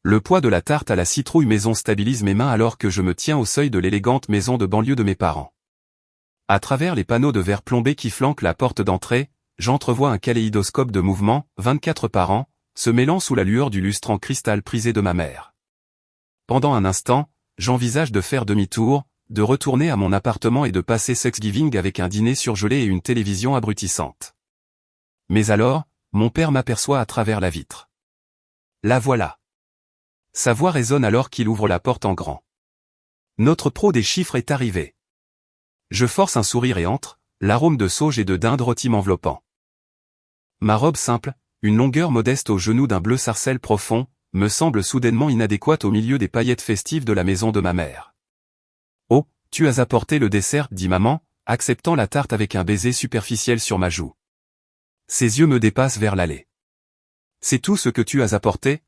Le poids de la tarte à la citrouille maison stabilise mes mains alors que je me tiens au seuil de l'élégante maison de banlieue de mes parents. À travers les panneaux de verre plombé qui flanquent la porte d'entrée, j'entrevois un kaléidoscope de mouvements, 24 par an, se mêlant sous la lueur du lustre en cristal prisé de ma mère. Pendant un instant, j'envisage de faire demi-tour, de retourner à mon appartement et de passer Thanksgiving avec un dîner surgelé et une télévision abrutissante. Mais alors, mon père m'aperçoit à travers la vitre. La voilà. Sa voix résonne alors qu'il ouvre la porte en grand. Notre pro des chiffres est arrivé. Je force un sourire et entre, l'arôme de sauge et de dinde rôtie m'enveloppant. Ma robe simple, une longueur modeste au genou d'un bleu sarcelle profond, me semble soudainement inadéquate au milieu des paillettes festives de la maison de ma mère. « Oh, tu as apporté le dessert » dit maman, acceptant la tarte avec un baiser superficiel sur ma joue. Ses yeux me dépassent vers l'allée. « C'est tout ce que tu as apporté ?»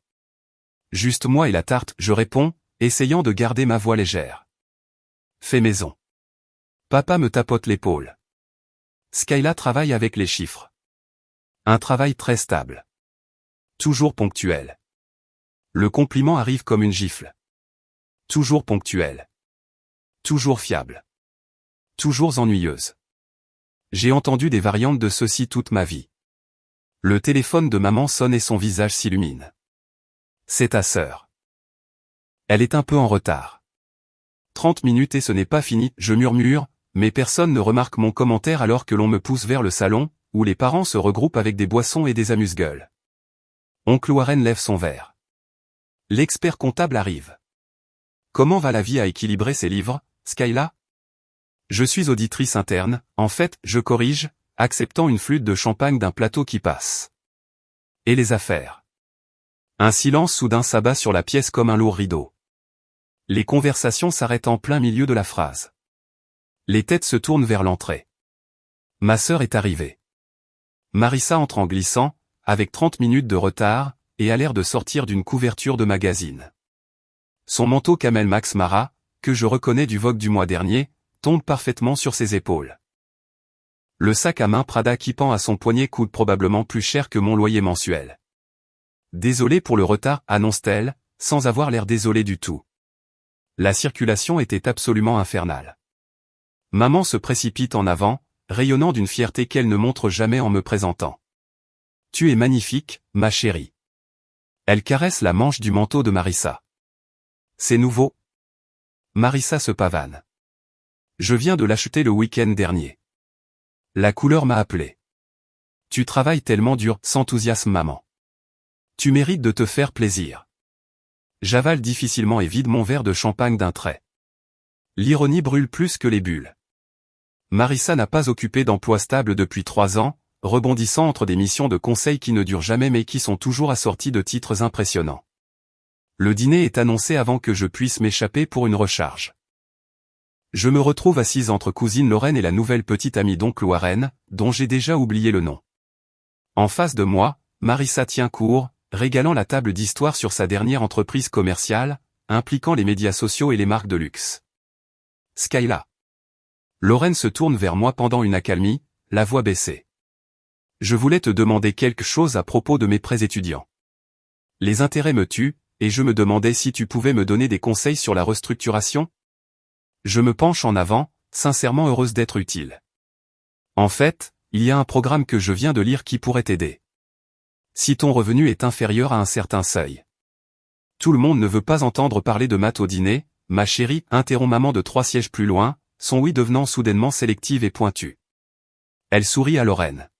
Juste moi et la tarte, je réponds, essayant de garder ma voix légère. Fait maison. Papa me tapote l'épaule. Skyla travaille avec les chiffres. Un travail très stable. Toujours ponctuel. Le compliment arrive comme une gifle. Toujours ponctuel. Toujours fiable. Toujours ennuyeuse. J'ai entendu des variantes de ceci toute ma vie. Le téléphone de maman sonne et son visage s'illumine. C'est ta sœur. Elle est un peu en retard. 30 minutes et ce n'est pas fini, je murmure, mais personne ne remarque mon commentaire alors que l'on me pousse vers le salon, où les parents se regroupent avec des boissons et des amuse-gueules. Oncle Warren lève son verre. L'expert comptable arrive. Comment va la vie à équilibrer ses livres, Skyla? Je suis auditrice interne, en fait, je corrige, acceptant une flûte de champagne d'un plateau qui passe. Et les affaires? Un silence soudain s'abat sur la pièce comme un lourd rideau. Les conversations s'arrêtent en plein milieu de la phrase. Les têtes se tournent vers l'entrée. Ma sœur est arrivée. Marissa entre en glissant, avec 30 minutes de retard, et a l'air de sortir d'une couverture de magazine. Son manteau Camel Max Mara, que je reconnais du Vogue du mois dernier, tombe parfaitement sur ses épaules. Le sac à main Prada qui pend à son poignet coûte probablement plus cher que mon loyer mensuel. Désolé pour le retard, annonce-t-elle, sans avoir l'air désolée du tout. La circulation était absolument infernale. Maman se précipite en avant, rayonnant d'une fierté qu'elle ne montre jamais en me présentant. Tu es magnifique, ma chérie. Elle caresse la manche du manteau de Marissa. C'est nouveau. Marissa se pavane. Je viens de l'acheter le week-end dernier. La couleur m'a appelé. Tu travailles tellement dur, s'enthousiasme maman. Tu mérites de te faire plaisir. J'avale difficilement et vide mon verre de champagne d'un trait. L'ironie brûle plus que les bulles. Marissa n'a pas occupé d'emploi stable depuis 3 ans, rebondissant entre des missions de conseil qui ne durent jamais mais qui sont toujours assorties de titres impressionnants. Le dîner est annoncé avant que je puisse m'échapper pour une recharge. Je me retrouve assise entre cousine Lorraine et la nouvelle petite amie d'oncle Warren, dont j'ai déjà oublié le nom. En face de moi, Marissa tient court, régalant la table d'histoire sur sa dernière entreprise commerciale, impliquant les médias sociaux et les marques de luxe. Skyla. Lorraine se tourne vers moi pendant une accalmie, la voix baissée. Je voulais te demander quelque chose à propos de mes prêts étudiants. Les intérêts me tuent, et je me demandais si tu pouvais me donner des conseils sur la restructuration? Je me penche en avant, sincèrement heureuse d'être utile. En fait, il y a un programme que je viens de lire qui pourrait t'aider. Si ton revenu est inférieur à un certain seuil. Tout le monde ne veut pas entendre parler de maths au dîner, ma chérie, interrompt maman de 3 sièges plus loin, son oui devenant soudainement sélective et pointue. Elle sourit à Lorraine.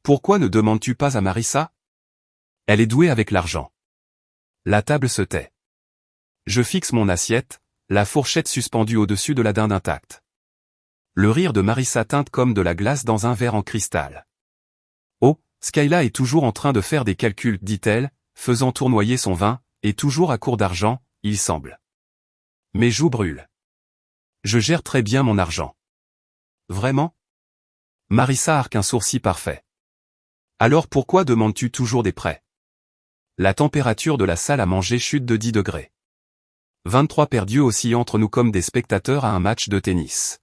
Pourquoi ne demandes-tu pas à Marissa? Elle est douée avec l'argent. La table se tait. Je fixe mon assiette, la fourchette suspendue au-dessus de la dinde intacte. Le rire de Marissa teinte comme de la glace dans un verre en cristal. Oh, Skyla est toujours en train de faire des calculs, dit-elle, faisant tournoyer son vin, et toujours à court d'argent, il semble. Mes joues brûlent. Je gère très bien mon argent. Vraiment? Marissa arque un sourcil parfait. Alors pourquoi demandes-tu toujours des prêts? La température de la salle à manger chute de 10 degrés. 23 perdus oscillent entre nous comme des spectateurs à un match de tennis.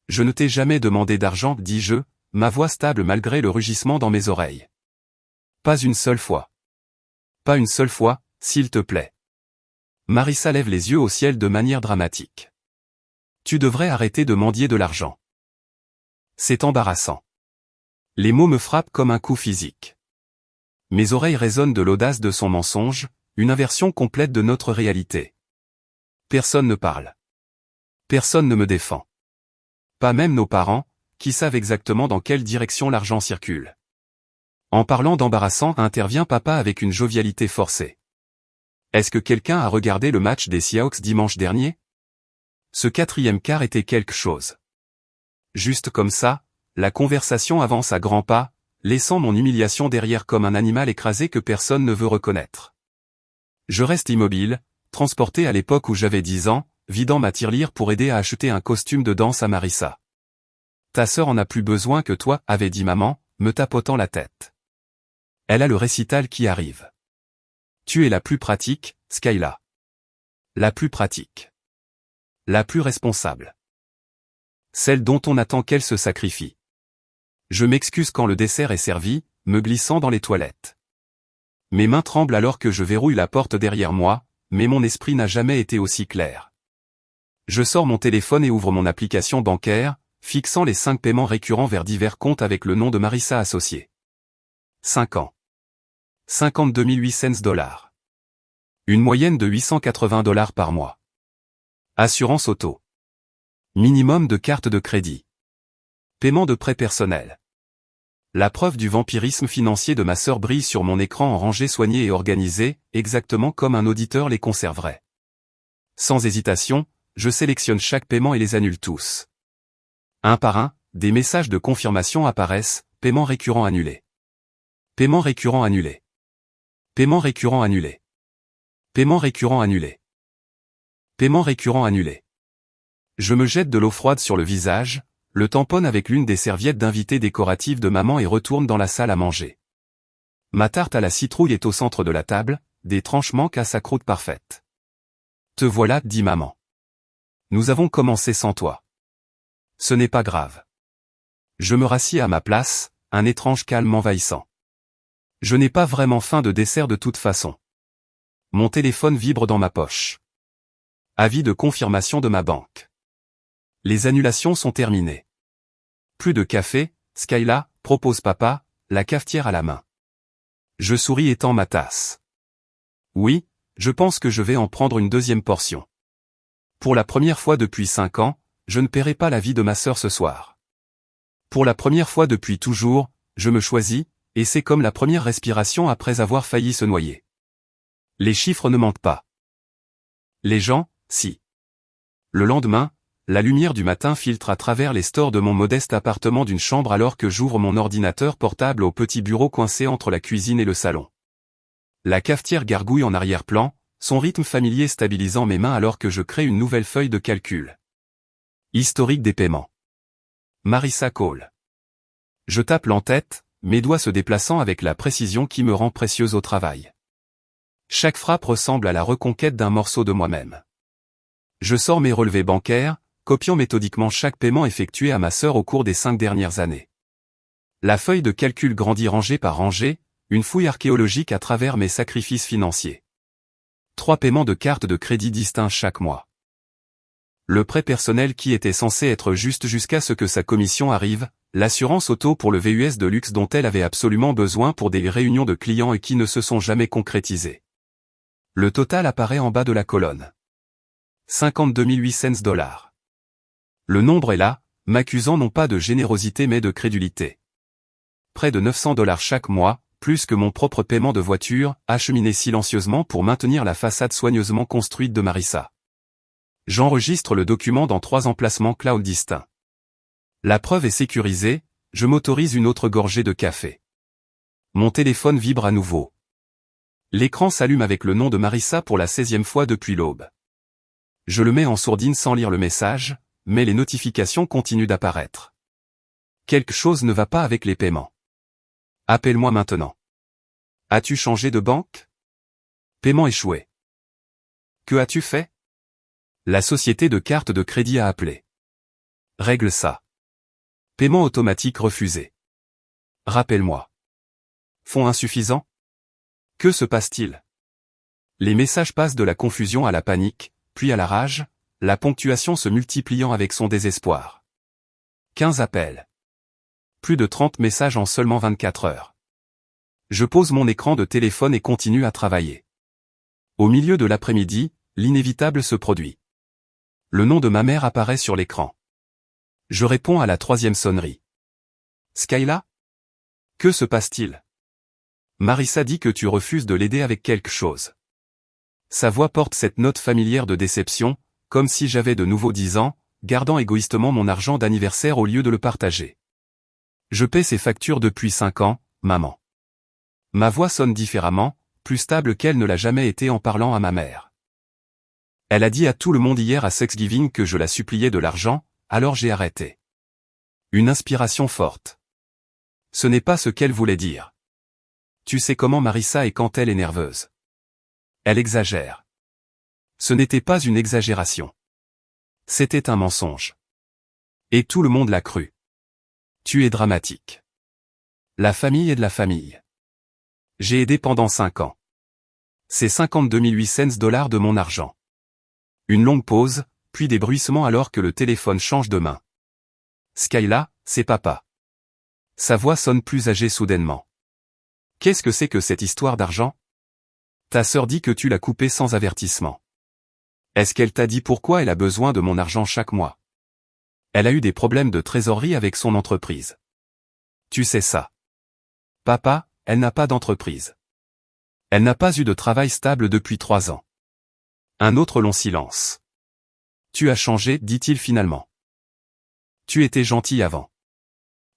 Je ne t'ai jamais demandé d'argent, dis-je, ma voix stable malgré le rugissement dans mes oreilles. Pas une seule fois. Pas une seule fois, s'il te plaît. Marissa lève les yeux au ciel de manière dramatique. Tu devrais arrêter de mendier de l'argent. C'est embarrassant. Les mots me frappent comme un coup physique. Mes oreilles résonnent de l'audace de son mensonge, une inversion complète de notre réalité. Personne ne parle. Personne ne me défend. Pas même nos parents, qui savent exactement dans quelle direction l'argent circule. En parlant d'embarrassant intervient papa avec une jovialité forcée. Est-ce que quelqu'un a regardé le match des Seahawks dimanche dernier? Ce quatrième quart était quelque chose. Juste comme ça, la conversation avance à grands pas, laissant mon humiliation derrière comme un animal écrasé que personne ne veut reconnaître. Je reste immobile, transporté à l'époque où j'avais 10 ans, vidant ma tirelire pour aider à acheter un costume de danse à Marissa. Ta sœur en a plus besoin que toi, avait dit maman, me tapotant la tête. Elle a le récital qui arrive. Tu es la plus pratique, Skyla. La plus pratique. La plus responsable. Celle dont on attend qu'elle se sacrifie. Je m'excuse quand le dessert est servi, me glissant dans les toilettes. Mes mains tremblent alors que je verrouille la porte derrière moi, mais mon esprit n'a jamais été aussi clair. Je sors mon téléphone et ouvre mon application bancaire, fixant les 5 paiements récurrents vers divers comptes avec le nom de Marissa associé. 5 ans. 52 800 $. Une moyenne de 880 $ par mois. Assurance auto. Minimum de carte de crédit. Paiement de prêt personnel. La preuve du vampirisme financier de ma sœur brille sur mon écran en rangées soignées et organisées, exactement comme un auditeur les conserverait. Sans hésitation, je sélectionne chaque paiement et les annule tous. Un par un, des messages de confirmation apparaissent, paiement récurrent annulé. Paiement récurrent annulé. Paiement récurrent annulé. Paiement récurrent annulé. Paiement récurrent annulé. Je me jette de l'eau froide sur le visage, le tamponne avec l'une des serviettes d'invité décoratives de maman et retourne dans la salle à manger. Ma tarte à la citrouille est au centre de la table, des tranches manquent à sa croûte parfaite. Te voilà, dit maman. Nous avons commencé sans toi. Ce n'est pas grave. Je me rassis à ma place, un étrange calme m'envahissant. Je n'ai pas vraiment faim de dessert de toute façon. Mon téléphone vibre dans ma poche. Avis de confirmation de ma banque. Les annulations sont terminées. Plus de café, Skyla, propose papa, la cafetière à la main. Je souris et tends ma tasse. Oui, je pense que je vais en prendre une deuxième portion. Pour la première fois depuis 5 ans, je ne paierai pas la vie de ma sœur ce soir. Pour la première fois depuis toujours, je me choisis, et c'est comme la première respiration après avoir failli se noyer. Les chiffres ne mentent pas. Les gens, si. Le lendemain, la lumière du matin filtre à travers les stores de mon modeste appartement d'une chambre alors que j'ouvre mon ordinateur portable au petit bureau coincé entre la cuisine et le salon. La cafetière gargouille en arrière-plan, son rythme familier stabilisant mes mains alors que je crée une nouvelle feuille de calcul. Historique des paiements. Marissa Cole. Je tape l'en-tête, mes doigts se déplaçant avec la précision qui me rend précieuse au travail. Chaque frappe ressemble à la reconquête d'un morceau de moi-même. Je sors mes relevés bancaires, copiant méthodiquement chaque paiement effectué à ma sœur au cours des 5 dernières années. La feuille de calcul grandit rangée par rangée, une fouille archéologique à travers mes sacrifices financiers. 3 paiements de cartes de crédit distincts chaque mois. Le prêt personnel qui était censé être juste jusqu'à ce que sa commission arrive, l'assurance auto pour le VUS de luxe dont elle avait absolument besoin pour des réunions de clients et qui ne se sont jamais concrétisées. Le total apparaît en bas de la colonne. 52 800 $. Le nombre est là, m'accusant non pas de générosité mais de crédulité. Près de 900 $ chaque mois, plus que mon propre paiement de voiture, acheminé silencieusement pour maintenir la façade soigneusement construite de Marissa. J'enregistre le document dans 3 emplacements cloud distincts. La preuve est sécurisée, je m'autorise une autre gorgée de café. Mon téléphone vibre à nouveau. L'écran s'allume avec le nom de Marissa pour la 16e fois depuis l'aube. Je le mets en sourdine sans lire le message, mais les notifications continuent d'apparaître. Quelque chose ne va pas avec les paiements. Appelle-moi maintenant. As-tu changé de banque? Paiement échoué. Que as-tu fait? La société de carte de crédit a appelé. Règle ça. Paiement automatique refusé. Rappelle-moi. Fonds insuffisants? Que se passe-t-il? Les messages passent de la confusion à la panique, puis à la rage, la ponctuation se multipliant avec son désespoir. 15 appels. Plus de 30 messages en seulement 24 heures. Je pose mon écran de téléphone et continue à travailler. Au milieu de l'après-midi, l'inévitable se produit. Le nom de ma mère apparaît sur l'écran. Je réponds à la 3e sonnerie. Skyla? Que se passe-t-il? Marissa dit que tu refuses de l'aider avec quelque chose. Sa voix porte cette note familière de déception, comme si j'avais de nouveau 10 ans, gardant égoïstement mon argent d'anniversaire au lieu de le partager. Je paie ses factures depuis 5 ans, maman. Ma voix sonne différemment, plus stable qu'elle ne l'a jamais été en parlant à ma mère. Elle a dit à tout le monde hier à Thanksgiving que je la suppliais de l'argent, alors j'ai arrêté. Une inspiration forte. Ce n'est pas ce qu'elle voulait dire. Tu sais comment Marissa est quand elle est nerveuse. Elle exagère. Ce n'était pas une exagération. C'était un mensonge. Et tout le monde l'a cru. Tu es dramatique. La famille est de la famille. J'ai aidé pendant 5 ans. C'est 52 800 $ de mon argent. Une longue pause, puis des bruissements alors que le téléphone change de main. Skyla, c'est papa. Sa voix sonne plus âgée soudainement. Qu'est-ce que c'est que cette histoire d'argent? Ta sœur dit que tu l'as coupé sans avertissement. Est-ce qu'elle t'a dit pourquoi elle a besoin de mon argent chaque mois? Elle a eu des problèmes de trésorerie avec son entreprise. Tu sais ça. Papa, elle n'a pas d'entreprise. Elle n'a pas eu de travail stable depuis 3 ans. Un autre long silence. Tu as changé, dit-il finalement. Tu étais gentil avant.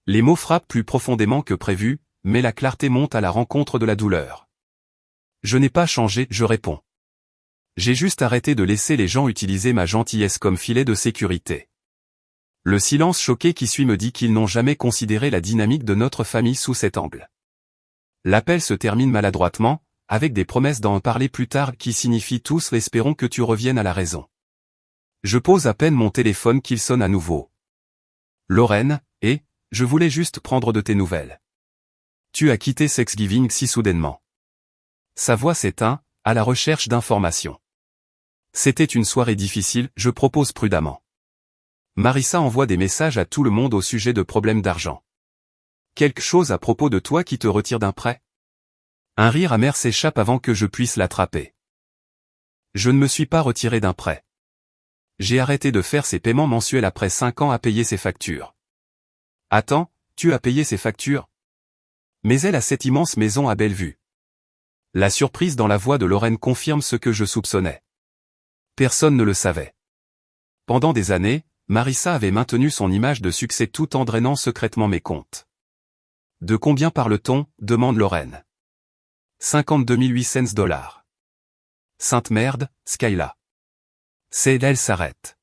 Les mots frappent plus profondément que prévu, mais la clarté monte à la rencontre de la douleur. Je n'ai pas changé, je réponds. J'ai juste arrêté de laisser les gens utiliser ma gentillesse comme filet de sécurité. Le silence choqué qui suit me dit qu'ils n'ont jamais considéré la dynamique de notre famille sous cet angle. L'appel se termine maladroitement, avec des promesses d'en parler plus tard qui signifient tous espérons que tu reviennes à la raison. Je pose à peine mon téléphone qu'il sonne à nouveau. Lorraine, je voulais juste prendre de tes nouvelles. Tu as quitté Thanksgiving si soudainement. Sa voix s'éteint, à la recherche d'informations. C'était une soirée difficile, je propose prudemment. Marissa envoie des messages à tout le monde au sujet de problèmes d'argent. Quelque chose à propos de toi qui te retire d'un prêt? Un rire amer s'échappe avant que je puisse l'attraper. Je ne me suis pas retiré d'un prêt. J'ai arrêté de faire ses paiements mensuels après 5 ans à payer ses factures. Attends, tu as payé ses factures? Mais elle a cette immense maison à Bellevue. La surprise dans la voix de Lorraine confirme ce que je soupçonnais. Personne ne le savait. Pendant des années, Marissa avait maintenu son image de succès tout en drainant secrètement mes comptes. De combien parle-t-on? Demande Lorraine. 52 800 $. Sainte merde, Skyla. Elle s'arrête.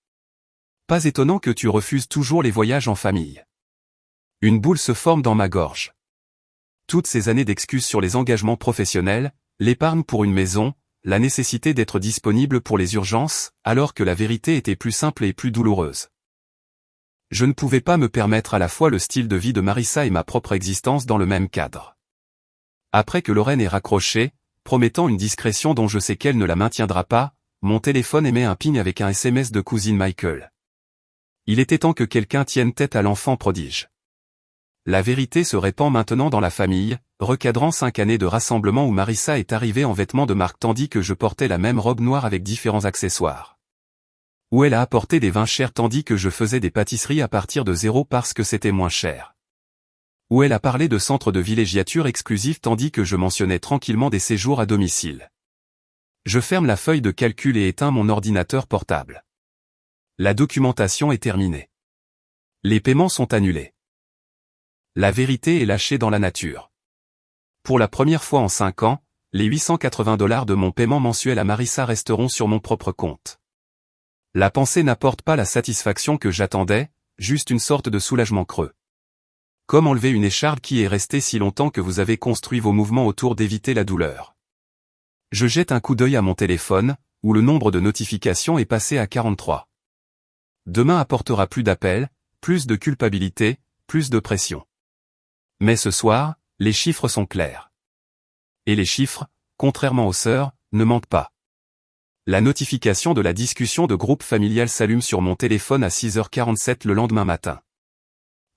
Pas étonnant que tu refuses toujours les voyages en famille. Une boule se forme dans ma gorge. Toutes ces années d'excuses sur les engagements professionnels, l'épargne pour une maison, la nécessité d'être disponible pour les urgences, alors que la vérité était plus simple et plus douloureuse. Je ne pouvais pas me permettre à la fois le style de vie de Marissa et ma propre existence dans le même cadre. Après que Lorraine ait raccroché, promettant une discrétion dont je sais qu'elle ne la maintiendra pas, mon téléphone émet un ping avec un SMS de cousine Michael. Il était temps que quelqu'un tienne tête à l'enfant prodige. La vérité se répand maintenant dans la famille, recadrant 5 années de rassemblement où Marissa est arrivée en vêtements de marque tandis que je portais la même robe noire avec différents accessoires. Où elle a apporté des vins chers tandis que je faisais des pâtisseries à partir de 0 parce que c'était moins cher. Où elle a parlé de centres de villégiature exclusifs tandis que je mentionnais tranquillement des séjours à domicile. Je ferme la feuille de calcul et éteins mon ordinateur portable. La documentation est terminée. Les paiements sont annulés. La vérité est lâchée dans la nature. Pour la première fois en 5 ans, les 880 $ de mon paiement mensuel à Marissa resteront sur mon propre compte. La pensée n'apporte pas la satisfaction que j'attendais, juste une sorte de soulagement creux. Comme enlever une écharpe qui est restée si longtemps que vous avez construit vos mouvements autour d'éviter la douleur. Je jette un coup d'œil à mon téléphone, où le nombre de notifications est passé à 43. Demain apportera plus d'appels, plus de culpabilité, plus de pression. Mais ce soir, les chiffres sont clairs. Et les chiffres, contrairement aux sœurs, ne mentent pas. La notification de la discussion de groupe familial s'allume sur mon téléphone à 6h47 le lendemain matin.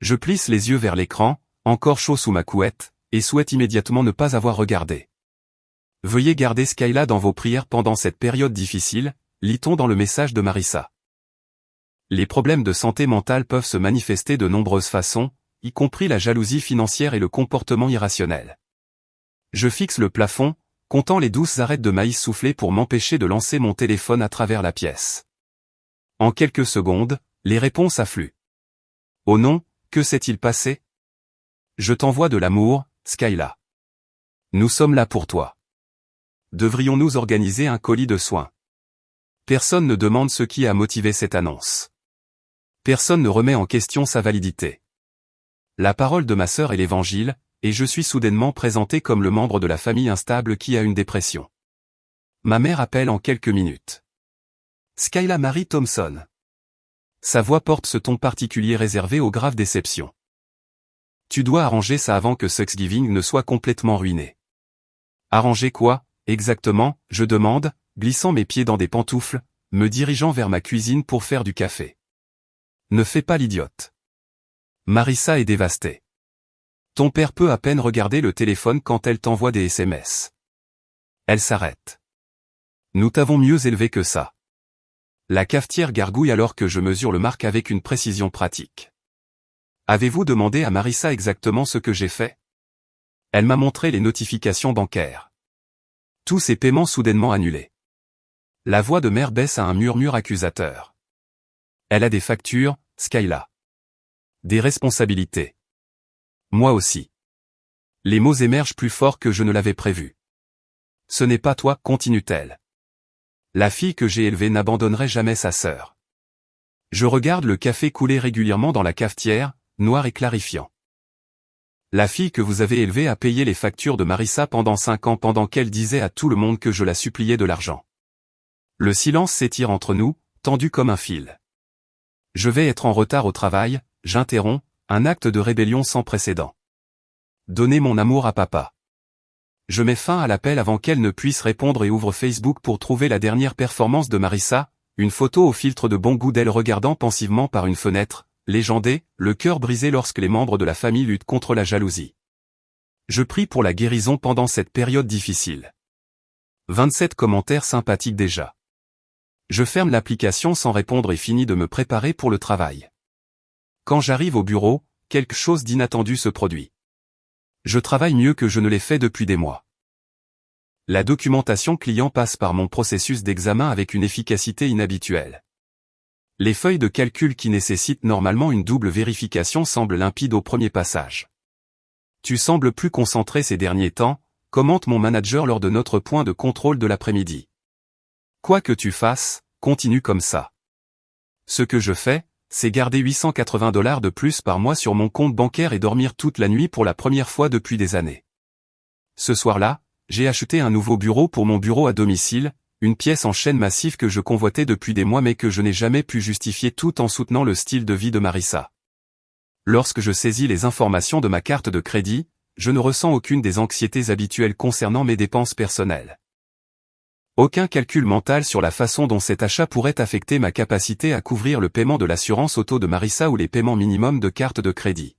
Je plisse les yeux vers l'écran, encore chaud sous ma couette, et souhaite immédiatement ne pas avoir regardé. Veuillez garder Skyla dans vos prières pendant cette période difficile, lit-on dans le message de Marissa. Les problèmes de santé mentale peuvent se manifester de nombreuses façons, y compris la jalousie financière et le comportement irrationnel. Je fixe le plafond, comptant les douces arêtes de maïs soufflées pour m'empêcher de lancer mon téléphone à travers la pièce. En quelques secondes, les réponses affluent. Oh non, que s'est-il passé? Je t'envoie de l'amour, Skyla. Nous sommes là pour toi. Devrions-nous organiser un colis de soins? Personne ne demande ce qui a motivé cette annonce. Personne ne remet en question sa validité. La parole de ma sœur est l'évangile, et je suis soudainement présenté comme le membre de la famille instable qui a une dépression. Ma mère appelle en quelques minutes. Skyla Marie Thompson. Sa voix porte ce ton particulier réservé aux graves déceptions. Tu dois arranger ça avant que Thanksgiving ne soit complètement ruiné. Arranger quoi, exactement, je demande, glissant mes pieds dans des pantoufles, me dirigeant vers ma cuisine pour faire du café. Ne fais pas l'idiote. Marissa est dévastée. Ton père peut à peine regarder le téléphone quand elle t'envoie des SMS. Elle s'arrête. Nous t'avons mieux élevé que ça. La cafetière gargouille alors que je mesure le marque avec une précision pratique. Avez-vous demandé à Marissa exactement ce que j'ai fait? Elle m'a montré les notifications bancaires. Tous ces paiements soudainement annulés. La voix de mère baisse à un murmure accusateur. Elle a des factures, Skyla. Des responsabilités. Moi aussi. Les mots émergent plus fort que je ne l'avais prévu. Ce n'est pas toi, continue-t-elle. La fille que j'ai élevée n'abandonnerait jamais sa sœur. Je regarde le café couler régulièrement dans la cafetière, noir et clarifiant. La fille que vous avez élevée a payé les factures de Marissa pendant 5 ans pendant qu'elle disait à tout le monde que je la suppliais de l'argent. Le silence s'étire entre nous, tendu comme un fil. Je vais être en retard au travail, j'interromps, un acte de rébellion sans précédent. Donnez mon amour à papa. Je mets fin à l'appel avant qu'elle ne puisse répondre et ouvre Facebook pour trouver la dernière performance de Marissa, une photo au filtre de bon goût d'elle regardant pensivement par une fenêtre, légendée, le cœur brisé lorsque les membres de la famille luttent contre la jalousie. Je prie pour la guérison pendant cette période difficile. 27 commentaires sympathiques déjà. Je ferme l'application sans répondre et finis de me préparer pour le travail. Quand j'arrive au bureau, quelque chose d'inattendu se produit. Je travaille mieux que je ne l'ai fait depuis des mois. La documentation client passe par mon processus d'examen avec une efficacité inhabituelle. Les feuilles de calcul qui nécessitent normalement une double vérification semblent limpides au premier passage. Tu sembles plus concentré ces derniers temps, commente mon manager lors de notre point de contrôle de l'après-midi. Quoi que tu fasses, continue comme ça. Ce que je fais, c'est garder $880 de plus par mois sur mon compte bancaire et dormir toute la nuit pour la première fois depuis des années. Ce soir-là, j'ai acheté un nouveau bureau pour mon bureau à domicile, une pièce en chêne massif que je convoitais depuis des mois mais que je n'ai jamais pu justifier tout en soutenant le style de vie de Marissa. Lorsque je saisis les informations de ma carte de crédit, je ne ressens aucune des anxiétés habituelles concernant mes dépenses personnelles. Aucun calcul mental sur la façon dont cet achat pourrait affecter ma capacité à couvrir le paiement de l'assurance auto de Marissa ou les paiements minimums de carte de crédit.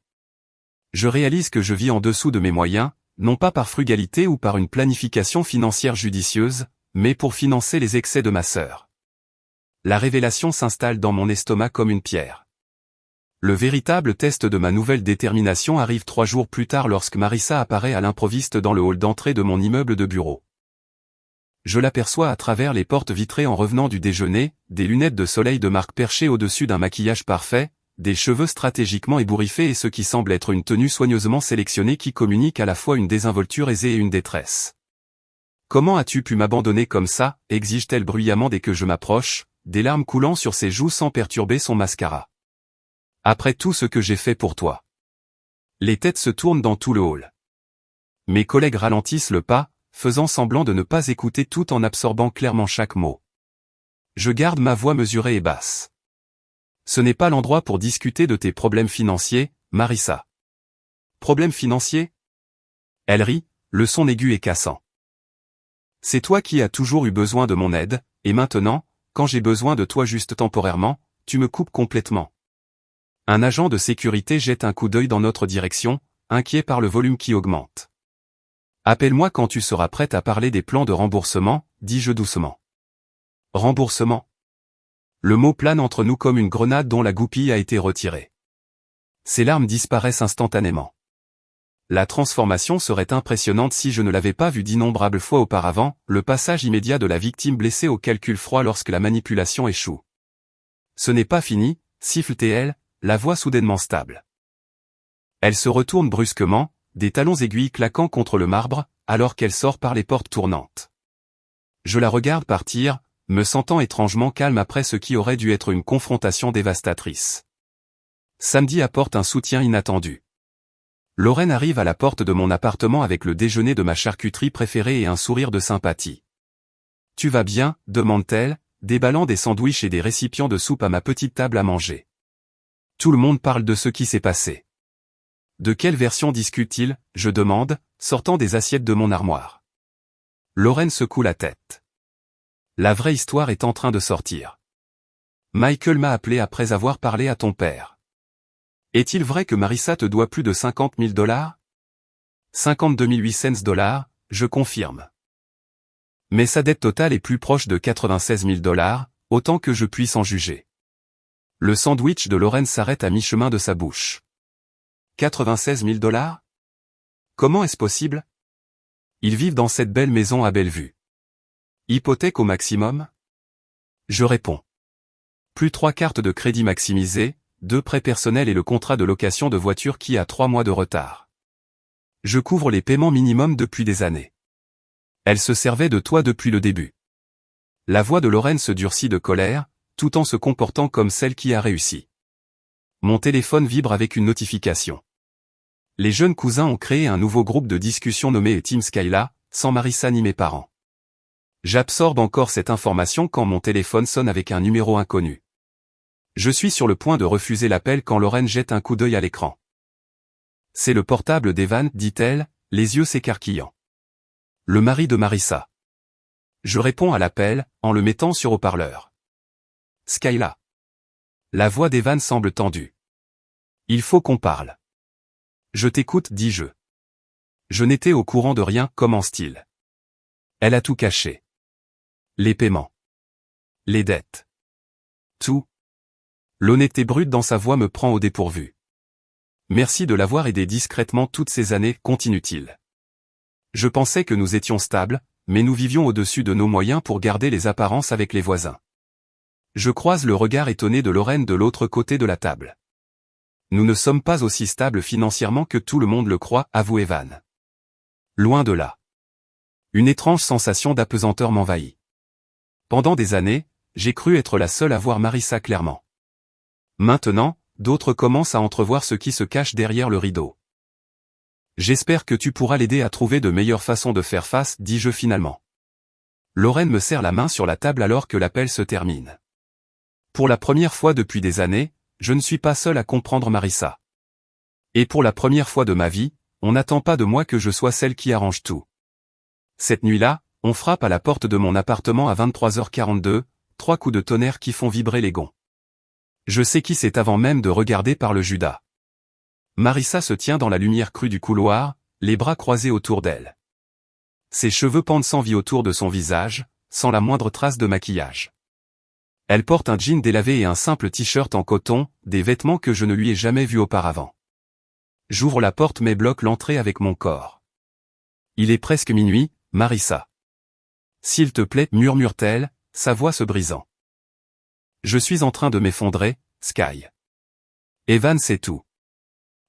Je réalise que je vis en dessous de mes moyens, non pas par frugalité ou par une planification financière judicieuse, mais pour financer les excès de ma sœur. La révélation s'installe dans mon estomac comme une pierre. Le véritable test de ma nouvelle détermination arrive 3 jours plus tard lorsque Marissa apparaît à l'improviste dans le hall d'entrée de mon immeuble de bureau. Je l'aperçois à travers les portes vitrées en revenant du déjeuner, des lunettes de soleil de marque perchées au-dessus d'un maquillage parfait, des cheveux stratégiquement ébouriffés et ce qui semble être une tenue soigneusement sélectionnée qui communique à la fois une désinvolture aisée et une détresse. « Comment as-tu pu m'abandonner comme ça » exige-t-elle bruyamment dès que je m'approche, des larmes coulant sur ses joues sans perturber son mascara. « Après tout ce que j'ai fait pour toi. » Les têtes se tournent dans tout le hall. Mes collègues ralentissent le pas, faisant semblant de ne pas écouter tout en absorbant clairement chaque mot. Je garde ma voix mesurée et basse. Ce n'est pas l'endroit pour discuter de tes problèmes financiers, Marissa. Problèmes financiers? Elle rit, le son aigu et cassant. C'est toi qui as toujours eu besoin de mon aide, et maintenant, quand j'ai besoin de toi juste temporairement, tu me coupes complètement. Un agent de sécurité jette un coup d'œil dans notre direction, inquiet par le volume qui augmente. Appelle-moi quand tu seras prête à parler des plans de remboursement, dis-je doucement. Remboursement. Le mot plane entre nous comme une grenade dont la goupille a été retirée. Ses larmes disparaissent instantanément. La transformation serait impressionnante si je ne l'avais pas vue d'innombrables fois auparavant, le passage immédiat de la victime blessée au calcul froid lorsque la manipulation échoue. Ce n'est pas fini, siffle-t-elle, la voix soudainement stable. Elle se retourne brusquement, des talons aiguilles claquant contre le marbre, alors qu'elle sort par les portes tournantes. Je la regarde partir, me sentant étrangement calme après ce qui aurait dû être une confrontation dévastatrice. Samedi apporte un soutien inattendu. Lorraine arrive à la porte de mon appartement avec le déjeuner de ma charcuterie préférée et un sourire de sympathie. « Tu vas bien ?» demande-t-elle, déballant des sandwichs et des récipients de soupe à ma petite table à manger. Tout le monde parle de ce qui s'est passé. De quelle version discute-t-il, je demande, sortant des assiettes de mon armoire. Lorraine secoue la tête. La vraie histoire est en train de sortir. Michael m'a appelé après avoir parlé à ton père. Est-il vrai que Marissa te doit plus de 50 000 $? 52 800 $, je confirme. Mais sa dette totale est plus proche de 96 000 $, autant que je puisse en juger. Le sandwich de Lorraine s'arrête à mi-chemin de sa bouche. 96 000 $? Comment est-ce possible? Ils vivent dans cette belle maison à Bellevue. Hypothèque au maximum? Je réponds. Plus 3 cartes de crédit maximisées, 2 prêts personnels et le contrat de location de voiture qui a 3 mois de retard. Je couvre les paiements minimums depuis des années. Elle se servait de toi depuis le début. La voix de Lorraine se durcit de colère, tout en se comportant comme celle qui a réussi. Mon téléphone vibre avec une notification. Les jeunes cousins ont créé un nouveau groupe de discussion nommé Team Skyla, sans Marissa ni mes parents. J'absorbe encore cette information quand mon téléphone sonne avec un numéro inconnu. Je suis sur le point de refuser l'appel quand Lorraine jette un coup d'œil à l'écran. C'est le portable d'Evan, dit-elle, les yeux s'écarquillant. Le mari de Marissa. Je réponds à l'appel, en le mettant sur haut-parleur. Skyla. La voix d'Evan semble tendue. Il faut qu'on parle. Je t'écoute, dis-je. Je n'étais au courant de rien, commence-t-il. Elle a tout caché. Les paiements. Les dettes. Tout. L'honnêteté brute dans sa voix me prend au dépourvu. Merci de l'avoir aidé discrètement toutes ces années, continue-t-il. Je pensais que nous étions stables, mais nous vivions au-dessus de nos moyens pour garder les apparences avec les voisins. Je croise le regard étonné de Lorraine de l'autre côté de la table. Nous ne sommes pas aussi stables financièrement que tout le monde le croit, avoue Evan. Loin de là. Une étrange sensation d'apesanteur m'envahit. Pendant des années, j'ai cru être la seule à voir Marissa clairement. Maintenant, d'autres commencent à entrevoir ce qui se cache derrière le rideau. J'espère que tu pourras l'aider à trouver de meilleures façons de faire face, dis-je finalement. Lorraine me serre la main sur la table alors que l'appel se termine. Pour la première fois depuis des années, je ne suis pas seul à comprendre Marissa. Et pour la première fois de ma vie, on n'attend pas de moi que je sois celle qui arrange tout. Cette nuit-là, on frappe à la porte de mon appartement à 23h42, 3 coups de tonnerre qui font vibrer les gonds. Je sais qui c'est avant même de regarder par le Judas. Marissa se tient dans la lumière crue du couloir, les bras croisés autour d'elle. Ses cheveux pendent sans vie autour de son visage, sans la moindre trace de maquillage. Elle porte un jean délavé et un simple t-shirt en coton, des vêtements que je ne lui ai jamais vus auparavant. J'ouvre la porte mais bloque l'entrée avec mon corps. Il est presque minuit, Marissa. S'il te plaît, murmure-t-elle, sa voix se brisant. Je suis en train de m'effondrer, Sky. Evan sait tout.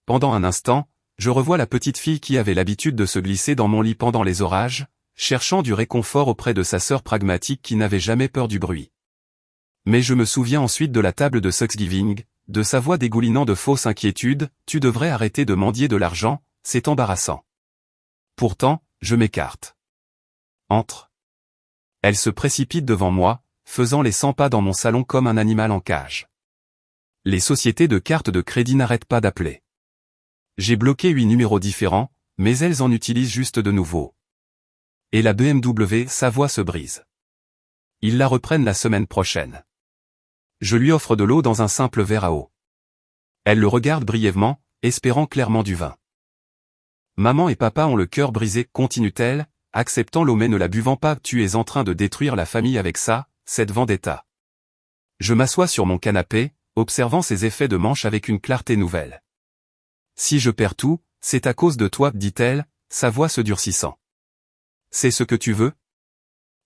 Pendant un instant, je revois la petite fille qui avait l'habitude de se glisser dans mon lit pendant les orages, cherchant du réconfort auprès de sa sœur pragmatique qui n'avait jamais peur du bruit. Mais je me souviens ensuite de la table de Thanksgiving, de sa voix dégoulinant de fausses inquiétudes, tu devrais arrêter de mendier de l'argent, c'est embarrassant. Pourtant, je m'écarte. Entre. Elle se précipite devant moi, faisant les 100 pas dans mon salon comme un animal en cage. Les sociétés de cartes de crédit n'arrêtent pas d'appeler. J'ai bloqué 8 numéros différents, mais elles en utilisent juste de nouveaux. Et la BMW Savoie se brise. Ils la reprennent la semaine prochaine. Je lui offre de l'eau dans un simple verre à eau. Elle le regarde brièvement, espérant clairement du vin. Maman et papa ont le cœur brisé, continue-t-elle, acceptant l'eau mais ne la buvant pas. Tu es en train de détruire la famille avec ça, cette vendetta. Je m'assois sur mon canapé, observant ses effets de manche avec une clarté nouvelle. Si je perds tout, c'est à cause de toi, dit-elle, sa voix se durcissant. C'est ce que tu veux?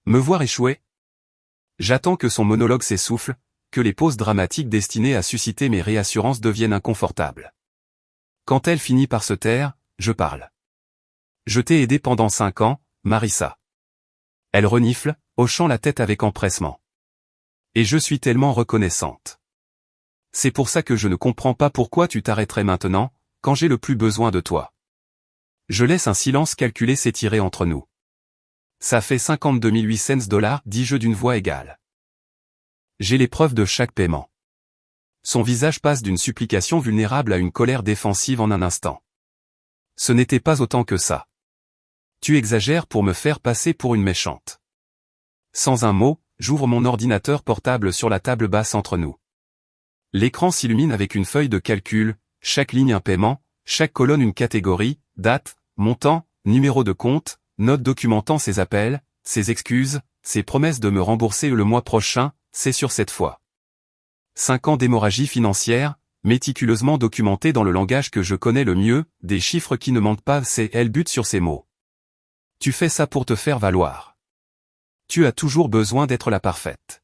Me voir échouer? J'attends que son monologue s'essouffle, que les pauses dramatiques destinées à susciter mes réassurances deviennent inconfortables. Quand elle finit par se taire, je parle. Je t'ai aidé pendant 5 ans, Marissa. Elle renifle, hochant la tête avec empressement. Et je suis tellement reconnaissante. C'est pour ça que je ne comprends pas pourquoi tu t'arrêterais maintenant, quand j'ai le plus besoin de toi. Je laisse un silence calculé s'étirer entre nous. Ça fait 52 800 $, dis-je d'une voix égale. J'ai les preuves de chaque paiement. Son visage passe d'une supplication vulnérable à une colère défensive en un instant. Ce n'était pas autant que ça. Tu exagères pour me faire passer pour une méchante. Sans un mot, j'ouvre mon ordinateur portable sur la table basse entre nous. L'écran s'illumine avec une feuille de calcul, chaque ligne un paiement, chaque colonne une catégorie, date, montant, numéro de compte, note documentant ses appels, ses excuses, ses promesses de me rembourser le mois prochain, c'est sur cette fois. 5 ans d'hémorragie financière, méticuleusement documentée dans le langage que je connais le mieux, des chiffres qui ne mentent pas, elle bute sur ces mots. Tu fais ça pour te faire valoir. Tu as toujours besoin d'être la parfaite.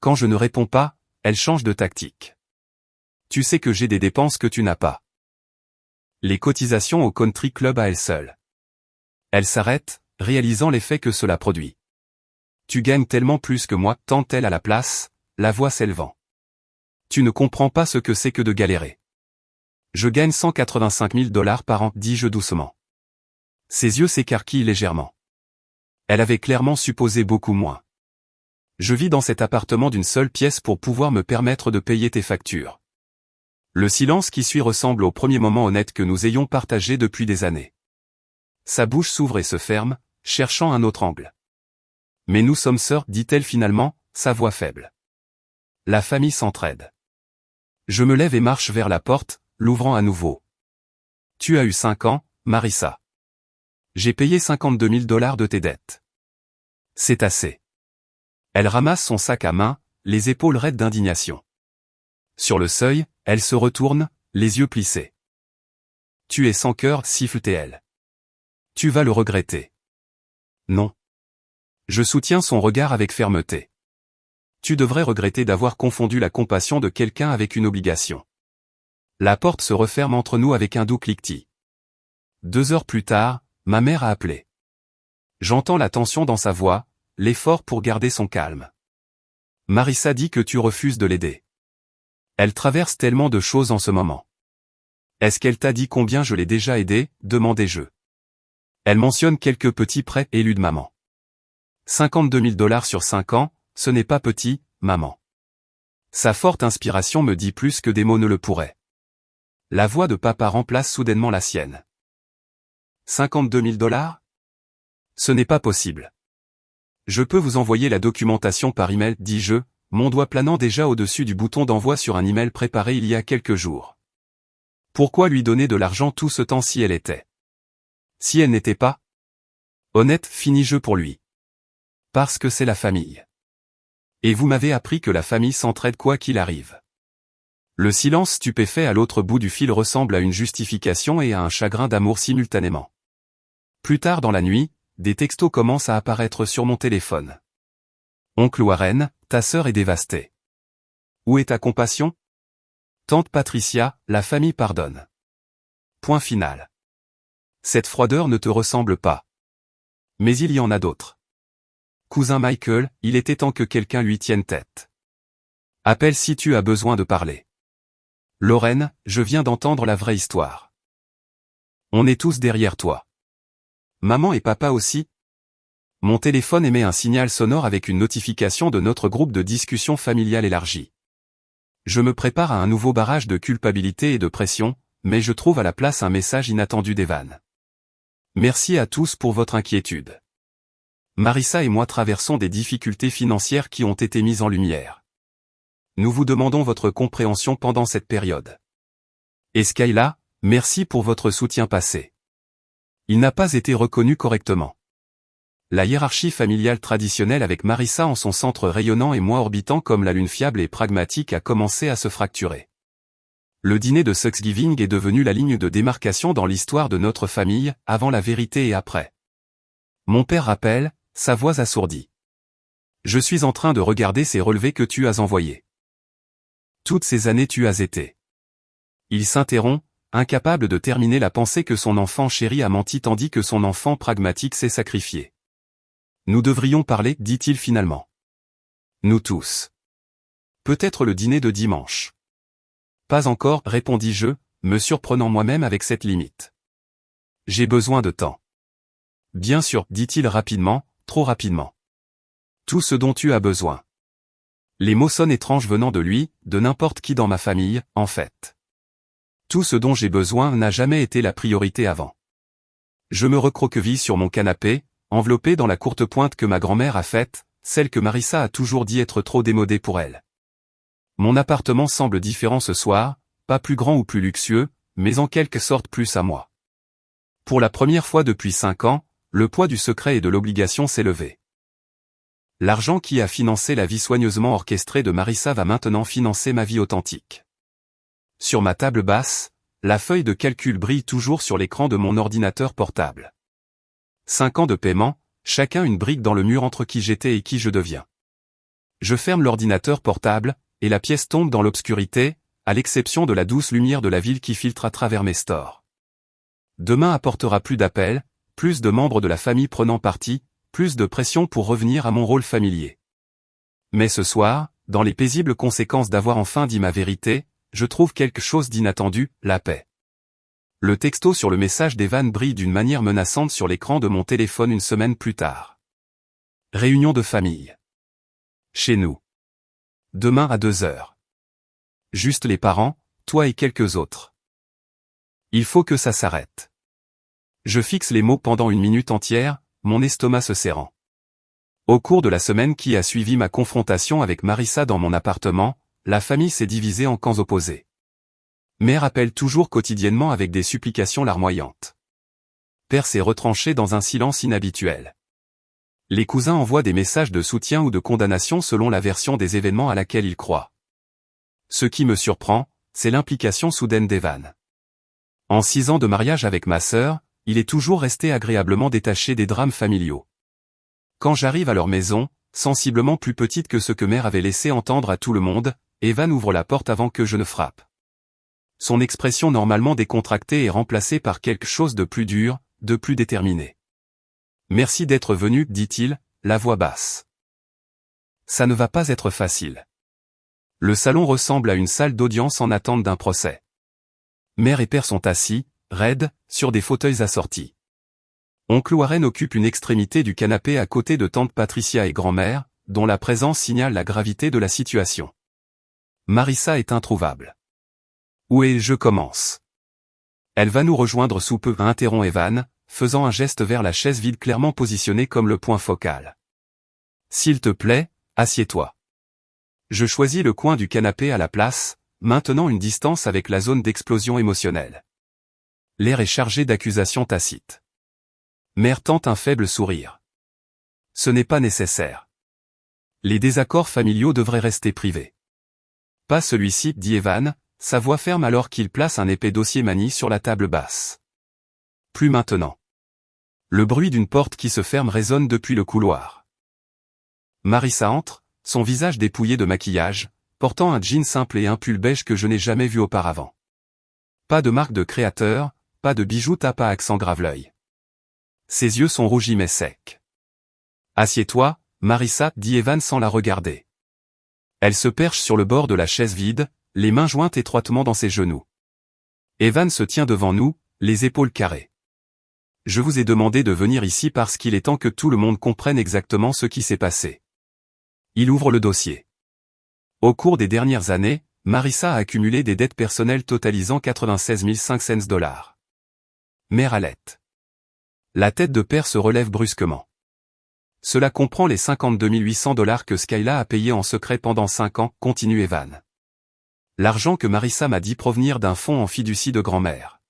Quand je ne réponds pas, elle change de tactique. Tu sais que j'ai des dépenses que tu n'as pas. Les cotisations au country club à elle seule. Elle s'arrête, réalisant l'effet que cela produit. Tu gagnes tellement plus que moi, tente-t-elle à la place, la voix s'élevant. Tu ne comprends pas ce que c'est que de galérer. Je gagne 185 000 $ par an, dis-je doucement. Ses yeux s'écarquillent légèrement. Elle avait clairement supposé beaucoup moins. Je vis dans cet appartement d'une seule pièce pour pouvoir me permettre de payer tes factures. Le silence qui suit ressemble au premier moment honnête que nous ayons partagé depuis des années. Sa bouche s'ouvre et se ferme, cherchant un autre angle. Mais nous sommes sœurs, dit-elle finalement, sa voix faible. La famille s'entraide. Je me lève et marche vers la porte, l'ouvrant à nouveau. Tu as eu 5 ans, Marissa. J'ai payé 52 000 $ de tes dettes. C'est assez. Elle ramasse son sac à main, les épaules raides d'indignation. Sur le seuil, elle se retourne, les yeux plissés. Tu es sans cœur, siffle-t-elle. Tu vas le regretter. Non. Je soutiens son regard avec fermeté. Tu devrais regretter d'avoir confondu la compassion de quelqu'un avec une obligation. La porte se referme entre nous avec un doux cliquetis. 2 heures plus tard, ma mère a appelé. J'entends la tension dans sa voix, l'effort pour garder son calme. Marissa dit que tu refuses de l'aider. Elle traverse tellement de choses en ce moment. Est-ce qu'elle t'a dit combien je l'ai déjà aidé, demandai-je. Elle mentionne quelques petits prêts élus de maman. 52 000 $ sur 5 ans, ce n'est pas petit, maman. Sa forte inspiration me dit plus que des mots ne le pourraient. La voix de papa remplace soudainement la sienne. 52 000 $? Ce n'est pas possible. Je peux vous envoyer la documentation par email, dis-je, mon doigt planant déjà au-dessus du bouton d'envoi sur un email préparé il y a quelques jours. Pourquoi lui donner de l'argent tout ce temps si elle était? Si elle n'était pas honnête, finis-je pour lui. Parce que c'est la famille. Et vous m'avez appris que la famille s'entraide quoi qu'il arrive. Le silence stupéfait à l'autre bout du fil ressemble à une justification et à un chagrin d'amour simultanément. Plus tard dans la nuit, des textos commencent à apparaître sur mon téléphone. Oncle Warren, ta sœur est dévastée. Où est ta compassion? Tante Patricia, la famille pardonne. Point final. Cette froideur ne te ressemble pas. Mais il y en a d'autres. Cousin Michael, il était temps que quelqu'un lui tienne tête. Appelle si tu as besoin de parler. Lorraine, je viens d'entendre la vraie histoire. On est tous derrière toi. Maman et papa aussi? Mon téléphone émet un signal sonore avec une notification de notre groupe de discussion familiale élargi. Je me prépare à un nouveau barrage de culpabilité et de pression, mais je trouve à la place un message inattendu d'Evan. Merci à tous pour votre inquiétude. Marissa et moi traversons des difficultés financières qui ont été mises en lumière. Nous vous demandons votre compréhension pendant cette période. Et Skyla, merci pour votre soutien passé. Il n'a pas été reconnu correctement. La hiérarchie familiale traditionnelle avec Marissa en son centre rayonnant et moi orbitant comme la lune fiable et pragmatique a commencé à se fracturer. Le dîner de Thanksgiving est devenu la ligne de démarcation dans l'histoire de notre famille, avant la vérité et après. Mon père rappelle, sa voix assourdie. Je suis en train de regarder ces relevés que tu as envoyés. Toutes ces années tu as été. Il s'interrompt, incapable de terminer la pensée que son enfant chéri a menti tandis que son enfant pragmatique s'est sacrifié. Nous devrions parler, dit-il finalement. Nous tous. Peut-être le dîner de dimanche. Pas encore, répondis-je, me surprenant moi-même avec cette limite. J'ai besoin de temps. Bien sûr, dit-il rapidement, trop rapidement. Tout ce dont tu as besoin. Les mots sonnent étranges venant de lui, de n'importe qui dans ma famille, en fait. Tout ce dont j'ai besoin n'a jamais été la priorité avant. Je me recroqueville sur mon canapé, enveloppé dans la courte pointe que ma grand-mère a faite, celle que Marissa a toujours dit être trop démodée pour elle. Mon appartement semble différent ce soir, pas plus grand ou plus luxueux, mais en quelque sorte plus à moi. Pour la première fois depuis 5 ans, le poids du secret et de l'obligation s'est levé. L'argent qui a financé la vie soigneusement orchestrée de Marissa va maintenant financer ma vie authentique. Sur ma table basse, la feuille de calcul brille toujours sur l'écran de mon ordinateur portable. 5 ans de paiement, chacun une brique dans le mur entre qui j'étais et qui je deviens. Je ferme l'ordinateur portable, et la pièce tombe dans l'obscurité, à l'exception de la douce lumière de la ville qui filtre à travers mes stores. Demain apportera plus d'appels, plus de membres de la famille prenant parti, plus de pression pour revenir à mon rôle familier. Mais ce soir, dans les paisibles conséquences d'avoir enfin dit ma vérité, je trouve quelque chose d'inattendu, la paix. Le texto sur le message d'Evan brille d'une manière menaçante sur l'écran de mon téléphone une semaine plus tard. Réunion de famille. Chez nous. Demain à 2h. Juste les parents, toi et quelques autres. Il faut que ça s'arrête. Je fixe les mots pendant une minute entière, mon estomac se serrant. Au cours de la semaine qui a suivi ma confrontation avec Marissa dans mon appartement, la famille s'est divisée en camps opposés. Mère appelle toujours quotidiennement avec des supplications larmoyantes. Père s'est retranché dans un silence inhabituel. Les cousins envoient des messages de soutien ou de condamnation selon la version des événements à laquelle ils croient. Ce qui me surprend, c'est l'implication soudaine d'Evan. En 6 ans de mariage avec ma sœur, il est toujours resté agréablement détaché des drames familiaux. Quand j'arrive à leur maison, sensiblement plus petite que ce que mère avait laissé entendre à tout le monde, Evan ouvre la porte avant que je ne frappe. Son expression normalement décontractée est remplacée par quelque chose de plus dur, de plus déterminé. « Merci d'être venu, dit-il, la voix basse. Ça ne va pas être facile. Le salon ressemble à une salle d'audience en attente d'un procès. Mère et père sont assis, raides, sur des fauteuils assortis. Oncle Warren occupe une extrémité du canapé à côté de tante Patricia et grand-mère, dont la présence signale la gravité de la situation. Marissa est introuvable. Où est-je commence? Elle va nous rejoindre sous peu, interrompt Evan, faisant un geste vers la chaise vide clairement positionnée comme le point focal. S'il te plaît, assieds-toi. Je choisis le coin du canapé à la place, maintenant une distance avec la zone d'explosion émotionnelle. L'air est chargé d'accusations tacites. Mère tente un faible sourire. Ce n'est pas nécessaire. Les désaccords familiaux devraient rester privés. Pas celui-ci, dit Evan, sa voix ferme alors qu'il place un épais dossier manie sur la table basse. Plus maintenant. Le bruit d'une porte qui se ferme résonne depuis le couloir. Marissa entre, son visage dépouillé de maquillage, portant un jean simple et un pull beige que je n'ai jamais vu auparavant. Pas de marque de créateur, pas de bijoux tape à accent grave-l'œil. Ses yeux sont rougis mais secs. Assieds-toi, Marissa, dit Evan sans la regarder. Elle se perche sur le bord de la chaise vide, les mains jointes étroitement dans ses genoux. Evan se tient devant nous, les épaules carrées. Je vous ai demandé de venir ici parce qu'il est temps que tout le monde comprenne exactement ce qui s'est passé. Il ouvre le dossier. Au cours des dernières années, Marissa a accumulé des dettes personnelles totalisant 96 500 $. Mère halète. La tête de père se relève brusquement. Cela comprend les 52 800 $ que Skyla a payés en secret pendant 5 ans, continue Evan. L'argent que Marissa m'a dit provenir d'un fonds en fiducie de grand-mère.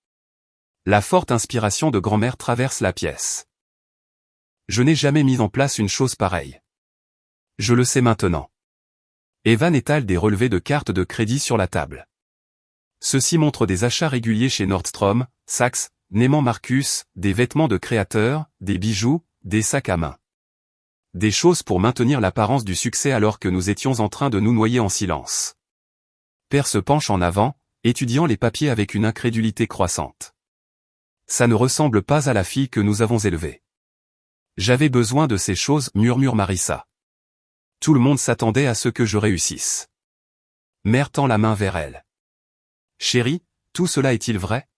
La forte inspiration de grand-mère traverse la pièce. Je n'ai jamais mis en place une chose pareille. Je le sais maintenant. Evan étale des relevés de cartes de crédit sur la table. Ceux-ci montrent des achats réguliers chez Nordstrom, Saks, Neiman Marcus, des vêtements de créateurs, des bijoux, des sacs à main. Des choses pour maintenir l'apparence du succès alors que nous étions en train de nous noyer en silence. Père se penche en avant, étudiant les papiers avec une incrédulité croissante. Ça ne ressemble pas à la fille que nous avons élevée. J'avais besoin de ces choses, murmure Marissa. Tout le monde s'attendait à ce que je réussisse. Mère tend la main vers elle. Chérie, tout cela est-il vrai?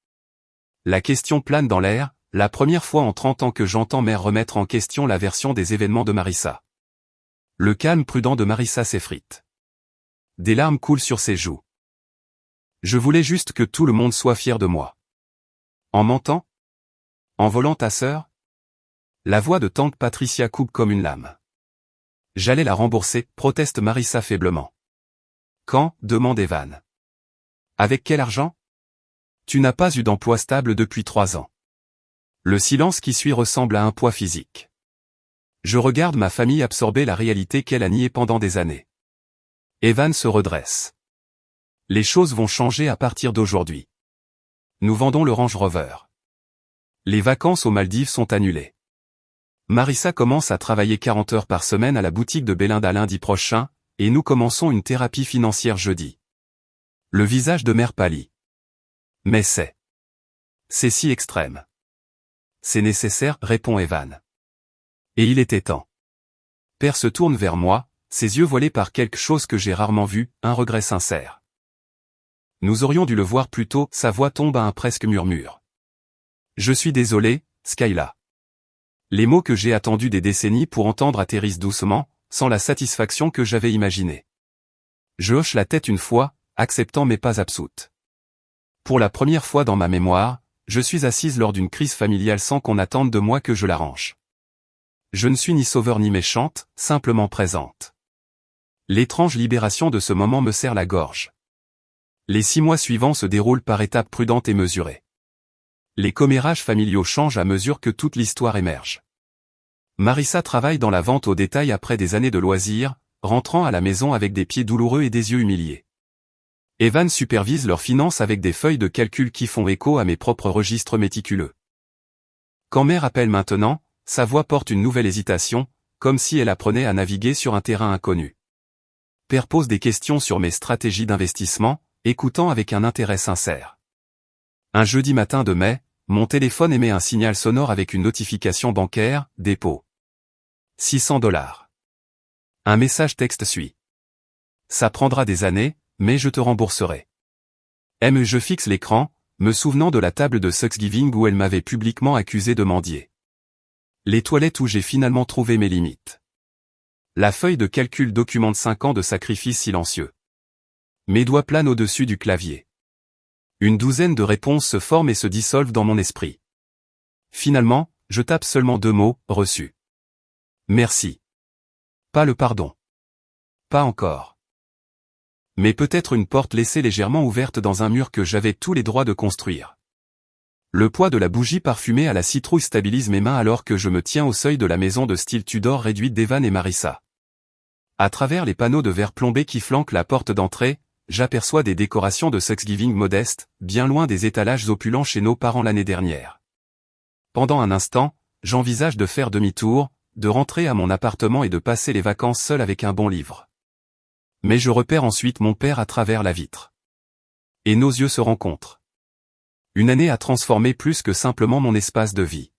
La question plane dans l'air, la première fois en 30 ans que j'entends mère remettre en question la version des événements de Marissa. Le calme prudent de Marissa s'effrite. Des larmes coulent sur ses joues. Je voulais juste que tout le monde soit fier de moi. En mentant? En volant ta sœur? La voix de tante Patricia coupe comme une lame. J'allais la rembourser, proteste Marissa faiblement. Quand? Demande Evan. Avec quel argent? Tu n'as pas eu d'emploi stable depuis 3 ans. Le silence qui suit ressemble à un poids physique. Je regarde ma famille absorber la réalité qu'elle a niée pendant des années. Evan se redresse. Les choses vont changer à partir d'aujourd'hui. Nous vendons le Range Rover. Les vacances aux Maldives sont annulées. Marissa commence à travailler 40 heures par semaine à la boutique de Belinda lundi prochain, et nous commençons une thérapie financière jeudi. Le visage de mère pâlit. Mais c'est si extrême. C'est nécessaire, répond Evan. Et il était temps. Père se tourne vers moi, ses yeux voilés par quelque chose que j'ai rarement vu, un regret sincère. Nous aurions dû le voir plus tôt, sa voix tombe à un presque murmure. Je suis désolé, Skyla. Les mots que j'ai attendus des décennies pour entendre atterrissent doucement, sans la satisfaction que j'avais imaginée. Je hoche la tête une fois, acceptant mais pas absoute. Pour la première fois dans ma mémoire, je suis assise lors d'une crise familiale sans qu'on attende de moi que je l'arrange. Je ne suis ni sauveur ni méchante, simplement présente. L'étrange libération de ce moment me serre la gorge. Les 6 mois suivants se déroulent par étapes prudentes et mesurées. Les commérages familiaux changent à mesure que toute l'histoire émerge. Marissa travaille dans la vente au détail après des années de loisirs, rentrant à la maison avec des pieds douloureux et des yeux humiliés. Evan supervise leurs finances avec des feuilles de calcul qui font écho à mes propres registres méticuleux. Quand mère appelle maintenant, sa voix porte une nouvelle hésitation, comme si elle apprenait à naviguer sur un terrain inconnu. Père pose des questions sur mes stratégies d'investissement, écoutant avec un intérêt sincère. Un jeudi matin de mai, mon téléphone émet un signal sonore avec une notification bancaire, dépôt. 600 $. Un message texte suit. Ça prendra des années, mais je te rembourserai. Je fixe l'écran, me souvenant de la table de Thanksgiving où elle m'avait publiquement accusé de mendier. Les toilettes où j'ai finalement trouvé mes limites. La feuille de calcul documente 5 ans de sacrifices silencieux. Mes doigts planent au-dessus du clavier. Une douzaine de réponses se forment et se dissolvent dans mon esprit. Finalement, je tape seulement 2 mots, reçu. Merci. Pas le pardon. Pas encore. Mais peut-être une porte laissée légèrement ouverte dans un mur que j'avais tous les droits de construire. Le poids de la bougie parfumée à la citrouille stabilise mes mains alors que je me tiens au seuil de la maison de style Tudor réduite d'Evan et Marissa. À travers les panneaux de verre plombé qui flanquent la porte d'entrée, j'aperçois des décorations de Thanksgiving modestes, bien loin des étalages opulents chez nos parents l'année dernière. Pendant un instant, j'envisage de faire demi-tour, de rentrer à mon appartement et de passer les vacances seul avec un bon livre. Mais je repère ensuite mon père à travers la vitre. Et nos yeux se rencontrent. Une année a transformé plus que simplement mon espace de vie.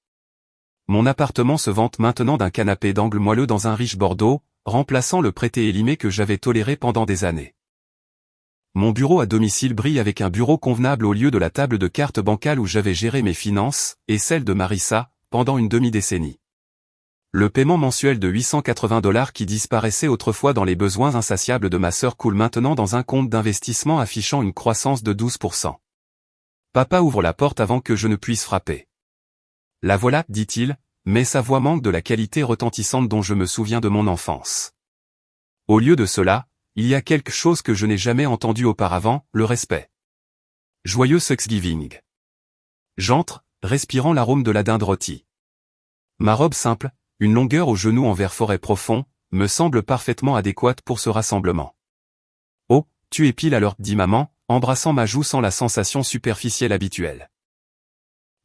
Mon appartement se vante maintenant d'un canapé d'angle moelleux dans un riche Bordeaux, remplaçant le prêté élimé que j'avais toléré pendant des années. Mon bureau à domicile brille avec un bureau convenable au lieu de la table de cartes bancale où j'avais géré mes finances, et celle de Marissa, pendant une demi-décennie. Le paiement mensuel de 880 $ qui disparaissait autrefois dans les besoins insatiables de ma sœur coule maintenant dans un compte d'investissement affichant une croissance de 12%. Papa ouvre la porte avant que je ne puisse frapper. La voilà, dit-il, mais sa voix manque de la qualité retentissante dont je me souviens de mon enfance. Au lieu de cela, il y a quelque chose que je n'ai jamais entendu auparavant, le respect. Joyeux Thanksgiving. J'entre, respirant l'arôme de la dinde rôtie. Ma robe simple, une longueur au genou en vert forêt profond, me semble parfaitement adéquate pour ce rassemblement. Oh, tu es pile à l'heure, dit maman, embrassant ma joue sans la sensation superficielle habituelle.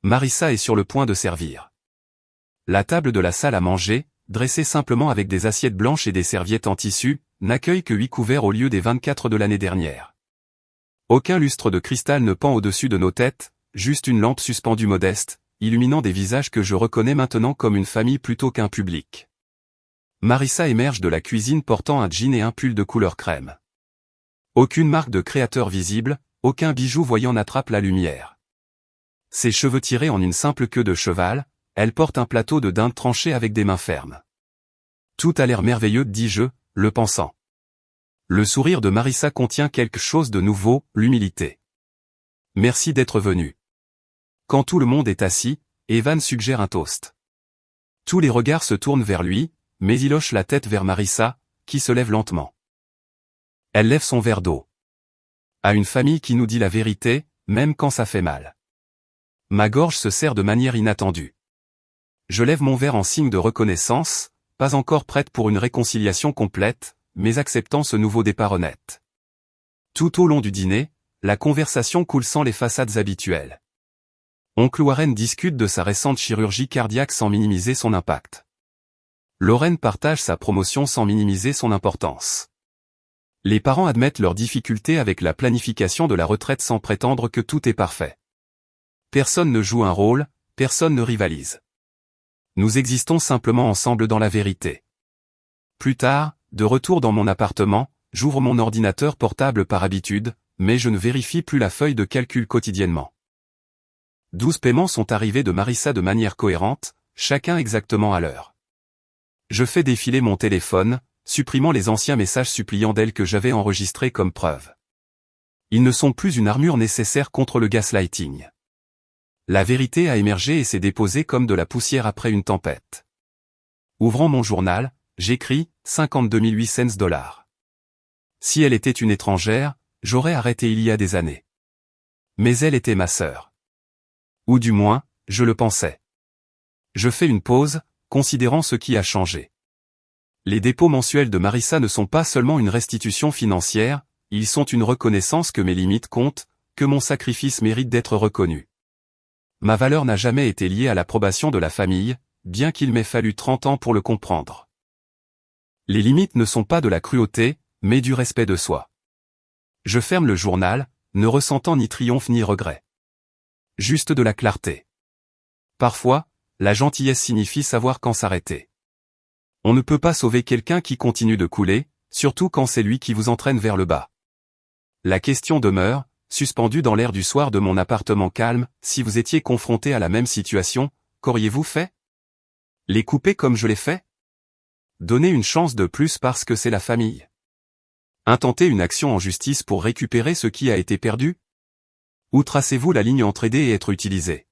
Marissa est sur le point de servir. La table de la salle à manger, dressée simplement avec des assiettes blanches et des serviettes en tissu, n'accueille que 8 couverts au lieu des 24 de l'année dernière. Aucun lustre de cristal ne pend au-dessus de nos têtes, juste une lampe suspendue modeste, illuminant des visages que je reconnais maintenant comme une famille plutôt qu'un public. Marissa émerge de la cuisine portant un jean et un pull de couleur crème. Aucune marque de créateur visible, aucun bijou voyant n'attrape la lumière. Ses cheveux tirés en une simple queue de cheval, elle porte un plateau de dinde tranché avec des mains fermes. Tout a l'air merveilleux, dis-je, le pensant. Le sourire de Marissa contient quelque chose de nouveau, l'humilité. Merci d'être venu. Quand tout le monde est assis, Evan suggère un toast. Tous les regards se tournent vers lui, mais il hoche la tête vers Marissa, qui se lève lentement. Elle lève son verre d'eau. À une famille qui nous dit la vérité, même quand ça fait mal. Ma gorge se serre de manière inattendue. Je lève mon verre en signe de reconnaissance, pas encore prête pour une réconciliation complète, mais acceptant ce nouveau départ honnête. Tout au long du dîner, la conversation coule sans les façades habituelles. Oncle Warren discute de sa récente chirurgie cardiaque sans minimiser son impact. Lorraine partage sa promotion sans minimiser son importance. Les parents admettent leurs difficultés avec la planification de la retraite sans prétendre que tout est parfait. Personne ne joue un rôle, personne ne rivalise. Nous existons simplement ensemble dans la vérité. Plus tard, de retour dans mon appartement, j'ouvre mon ordinateur portable par habitude, mais je ne vérifie plus la feuille de calcul quotidiennement. 12 paiements sont arrivés de Marissa de manière cohérente, chacun exactement à l'heure. Je fais défiler mon téléphone, supprimant les anciens messages suppliants d'elle que j'avais enregistrés comme preuve. Ils ne sont plus une armure nécessaire contre le gaslighting. La vérité a émergé et s'est déposée comme de la poussière après une tempête. Ouvrant mon journal, j'écris 52 800 $. Si elle était une étrangère, j'aurais arrêté il y a des années. Mais elle était ma sœur. Ou du moins, je le pensais. Je fais une pause, considérant ce qui a changé. Les dépôts mensuels de Marissa ne sont pas seulement une restitution financière, ils sont une reconnaissance que mes limites comptent, que mon sacrifice mérite d'être reconnu. Ma valeur n'a jamais été liée à l'approbation de la famille, bien qu'il m'ait fallu 30 ans pour le comprendre. Les limites ne sont pas de la cruauté, mais du respect de soi. Je ferme le journal, ne ressentant ni triomphe ni regret. Juste de la clarté. Parfois, la gentillesse signifie savoir quand s'arrêter. On ne peut pas sauver quelqu'un qui continue de couler, surtout quand c'est lui qui vous entraîne vers le bas. La question demeure, suspendue dans l'air du soir de mon appartement calme, si vous étiez confronté à la même situation, qu'auriez-vous fait? Les couper comme je l'ai fait? Donner une chance de plus parce que c'est la famille? Intenter une action en justice pour récupérer ce qui a été perdu? Ou tracez-vous la ligne entre aider et être utilisé?